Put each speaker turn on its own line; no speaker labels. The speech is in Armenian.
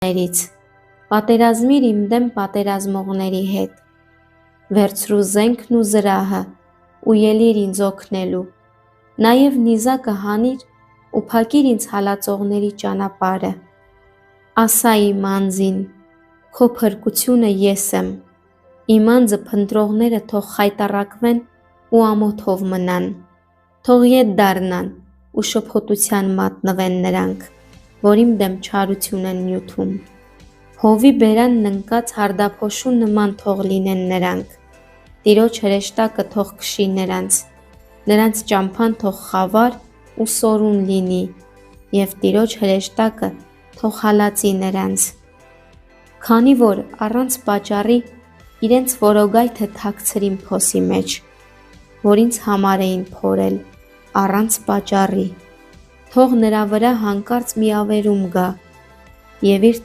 ներից, պատերազմիր իմ դեմ պատերազմողների հետ, վերցրու զենքն ու զրահը ու ելիր ինձ օգնելու, նաև նիզակը հանիր ու փակիր ինձ հալածողների ճանապարհը, ասա իմ անձին, քո փրկությունը ես եմ, իմ անձը փնտրողները թող խայտառակվեն ու ամոթով մնան, թող ետ դառնան ու շփոթության մատնվեն նրանք, որ իմ դեմ չարություն են նյութում, հովի բերանն ընկած հարդափոշու նման թող լինեն նրանք, Տիրոջ հրեշտակը թող քշի նրանց ճամփան թող խավար ու սորուն լինի, և Տիրոջ հրեշտակը թող հալածի նրանց, քանի որ առանց պատճառի իրենց որոգայթը թաքցրին փոսի մեջ, որ ինձ համար էին փորել, առանց պատճառի, թող նրա վրա հանկարծ մի ավերում գա, և իր